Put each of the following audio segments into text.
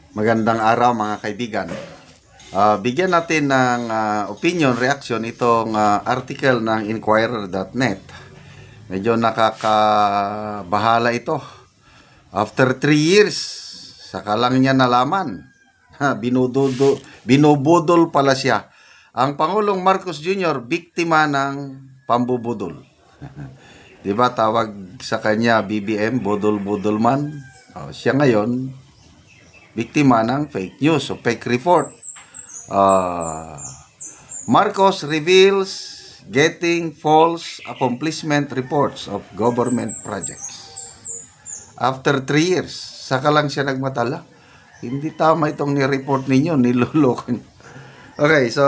Magandang araw mga kaibigan. Bigyan natin ng opinion, reaction itong article ng Inquirer.net. Medyo nakakabahala ito. After 3 years, saka lang niya nalaman. Binubudol pala siya. Ang Pangulong Marcos Jr. biktima ng pambubudol. Diba tawag sa kanya BBM, budol-budol man? Siya ngayon, biktima ng fake news o fake report. Marcos reveals getting false accomplishment reports of government projects. After 3 years, saka lang siya nagmatala. Hindi tama itong ni-report ninyo, niloloko niyo. Okay, so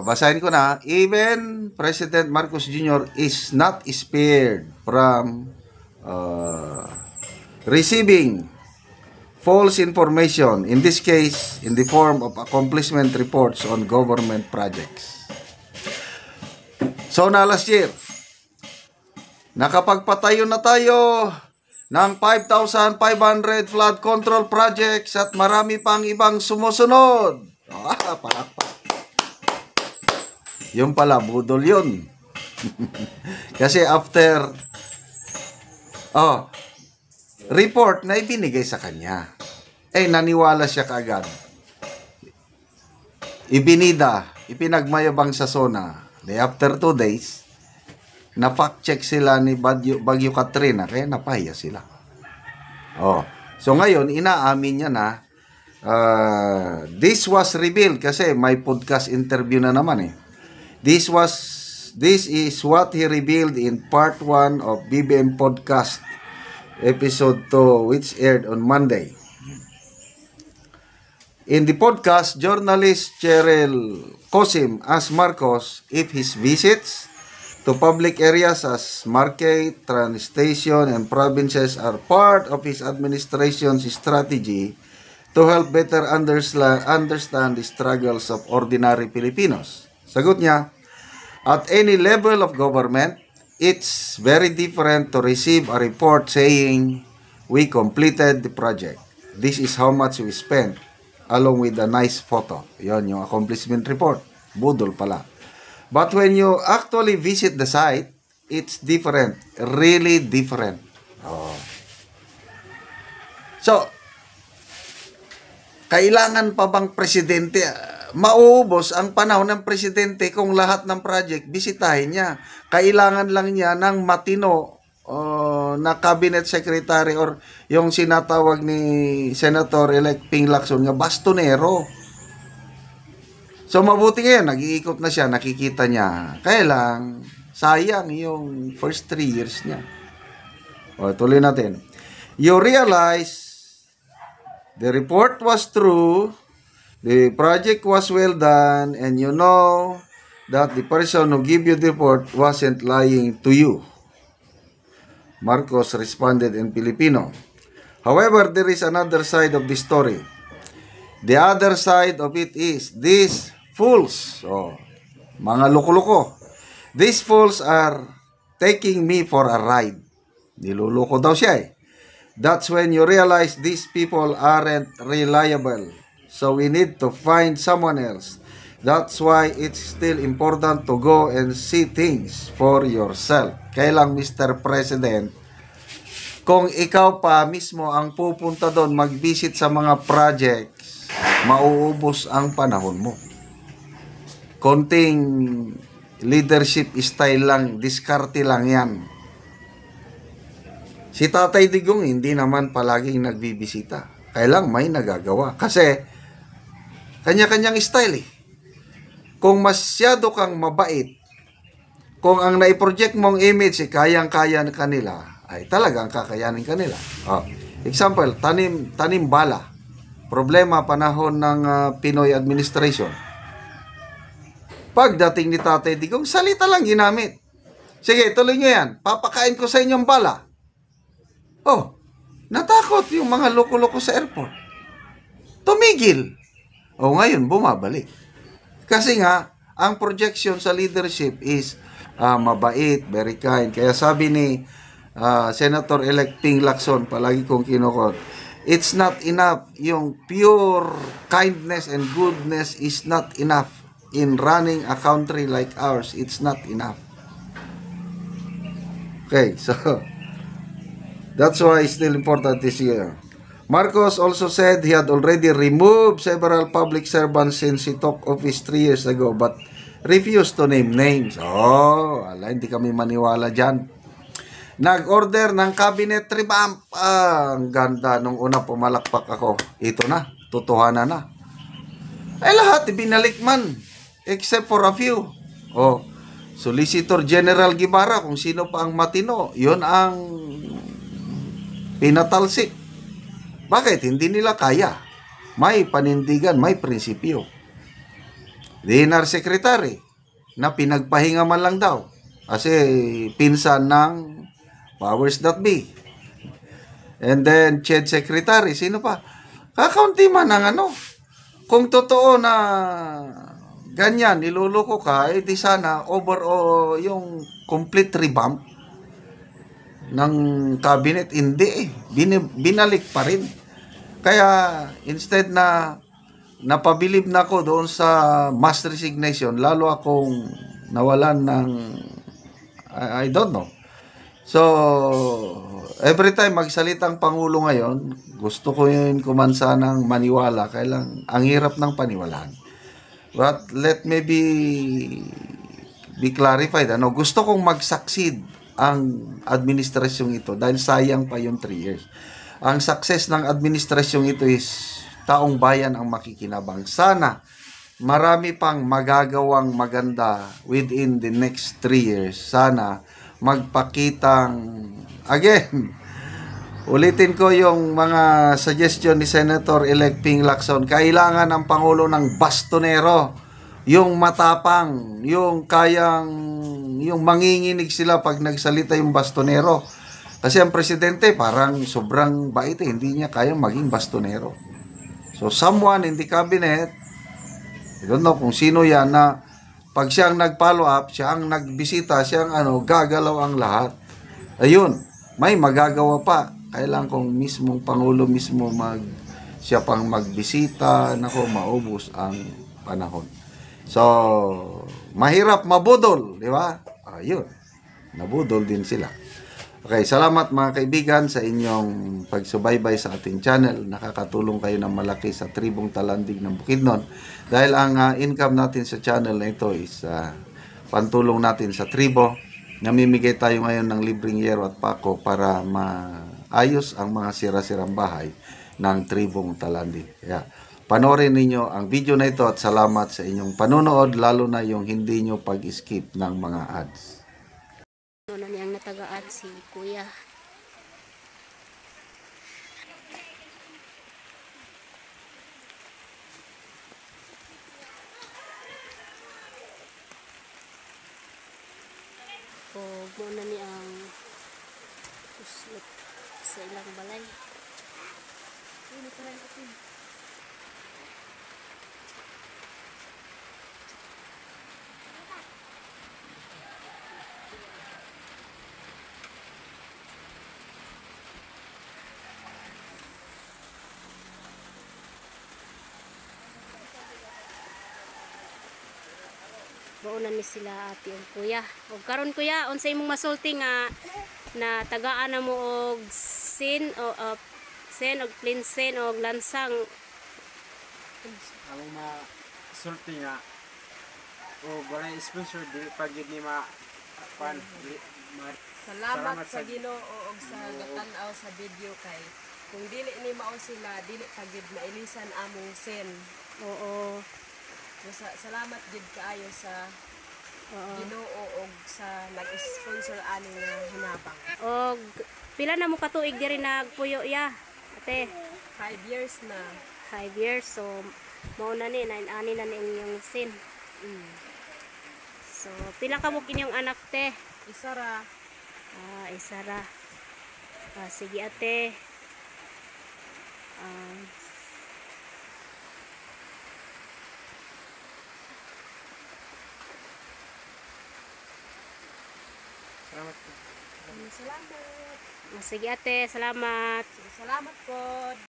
basahin ko na. Even President Marcos Jr. is not spared from receiving false information, in this case, in the form of accomplishment reports on government projects. So na last year, nakapagpatayo na tayo ng 5,500 flood control projects at marami pang ibang sumusunod. Palakpak. Yung pala, budol yun. Kasi after report na ibinigay sa kanya, naniwala siya kaagad. Ipinagmayabang sa SONA. After 2 days, na-fact check sila ni Bagyo Katrina, kaya napahiya sila. So ngayon, inaamin niya na this was revealed kasi may podcast interview na naman This is what he revealed in part 1 of BBM podcast episode 2, which aired on Monday. In the podcast, journalist Cheryl Cosim asked Marcos if his visits to public areas as market, train station, and provinces are part of his administration's strategy to help better understand the struggles of ordinary Filipinos. Sagot niya, at any level of government, it's very different to receive a report saying we completed the project. This is how much we spent, along with a nice photo. Yon yung accomplishment report. Budol pala. But when you actually visit the site, it's different. Really different. So, kailangan pa bang presidente? Mauubos ang panahon ng presidente kung lahat ng project bisitahin niya. Kailangan lang niya ng matino na cabinet secretary or yung sinatawag ni Senator-elect Ping Lacson nga bastonero. So mabuti ngayon, nag-iikot na siya, nakikita niya. Kaya lang, sayang yung first 3 years niya. Tuloy natin. You realize the report was true, the project was well done, and you know that the person who gave you the report wasn't lying to you. Marcos responded in Filipino. However, there is another side of the story. The other side of it is these fools, mga loko-loko. These fools are taking me for a ride. Niluloko daw siya That's when you realize these people aren't reliable. So we need to find someone else. That's why it's still important to go and see things for yourself. Kailang Mr. President, kung ikaw pa mismo ang pupunta doon mag-visit sa mga projects, mauubos ang panahon mo. Konting leadership style lang, diskarte lang yan. Si Tatay Digong hindi naman palaging nagbibisita. Kailang may nagagawa. Kasi kanya-kanyang style Kung masyado kang mabait, kung ang naiproject mong image kayang-kaya kanila, ay talagang kakayanin kanila. Example, tanim bala. Problema panahon ng Pinoy administration. Pagdating ni Tatay Digong, salita lang ginamit. Sige, tuloy nyo yan. Papakain ko sa inyong bala. Natakot yung mga loko-loko sa airport. Tumigil. Ngayon, bumabalik. Kasi nga, ang projection sa leadership is mabait, very kind. Kaya sabi ni Senator-elect Ping Lacson, palagi kong kinukot, It's not enough. Yung pure kindness and goodness is not enough. In running a country like ours, it's not enough. Okay, so that's why it's still important this year. Marcos also said he had already removed several public servants since he took office 3 years ago but refused to name names. Oh, ala, hindi kami maniwala dyan. Nag-order ng cabinet revamp. Ang ganda. Nung una pumalakpak ako. Ito na, totohanan na. Ay lahat, binalik man. Except for a few. Oh, Solicitor General Guevara, kung sino pa ang matino, yun ang pinatalsik. Bakit? Hindi nila kaya. May panindigan, may prinsipyo. DNR Secretary, na pinagpahinga man lang daw. Kasi pinsan ng powers that be. And then, CHED Secretary, sino pa? Kakaunti man ang ano. Kung totoo na ganyan, niluloko ka, di sana overall yung complete revamp ng cabinet. Hindi binalik pa rin. Kaya, instead na napabilib na ako doon sa mass resignation, lalo akong nawalan ng, I don't know. So, every time magsalitang Pangulo ngayon, gusto ko yun kumansa ng maniwala. Kailang, ang hirap ng paniwalaan. But let me be clarified. Ano, gusto kong mag-succeed ang administrasyong ito dahil sayang pa yung 3 years. Ang success ng administrasyong ito is taong bayan ang makikinabang. Sana marami pang magagawang maganda within the next 3 years. Sana magpakitang, again, ulitin ko yung mga suggestion ni Senator-elect Ping Lacson. Kailangan ng Pangulo ng bastonero. Yung matapang, yung kayang, yung manginginig sila pag nagsalita yung bastonero. Kasi ang presidente parang sobrang bait, hindi niya kayang maging bastonero. So someone in the cabinet, I don't know kung sino yan, na pag siyang nag-follow up, siyang nagbisita, siyang gagalaw ang lahat. Ayun, may magagawa pa. Kailan kung mismong Pangulo mismo siya pang magbisita, nako, maubos ang panahon. So, mahirap mabudol, di ba? Ayun, nabudol din sila. Okay, salamat mga kaibigan sa inyong pagsubaybay sa ating channel. Nakakatulong kayo ng malaki sa Tribong Talandig ng Bukidnon. Dahil ang income natin sa channel na ito is pantulong natin sa tribo. Namimigay tayo ngayon ng libreng yero at pako para maayos ang mga sira-sirang bahay ng Tribong Talandig. Kaya panoorin ninyo ang video na ito at salamat sa inyong panonood, lalo na yung hindi nyo pag-skip ng mga ads. Ano niyang natagaan si Kuya. O muna niyang uslot sa ilang balay. Ano pa rin ito? Baunan ni sila ati og kuya. Og karon kuya, unsay imong masulti nga na tagaan na mo og sin o sen og plinsen og lansang. Among masulti nga o walay sponsor di pagid ni pan Salamat sa Ginoo ug sa gatan-aw sa video kay kung dili ni mao sila dili pagid mailisan among sen. Oo. Salamat gid kaayo sa Ginoo ug sa nag-sponsor ani nga hinabang. Og pila na mo katuig diri nagpuyo ya? Ate, 5 years na. 5 years. So mao na ni ani na inyong sin. So pila ka mo kinyong anak te? Isa ra. Isa ra. Sige ate. salamat. Salamat. Sige ate, salamat. Salamat po.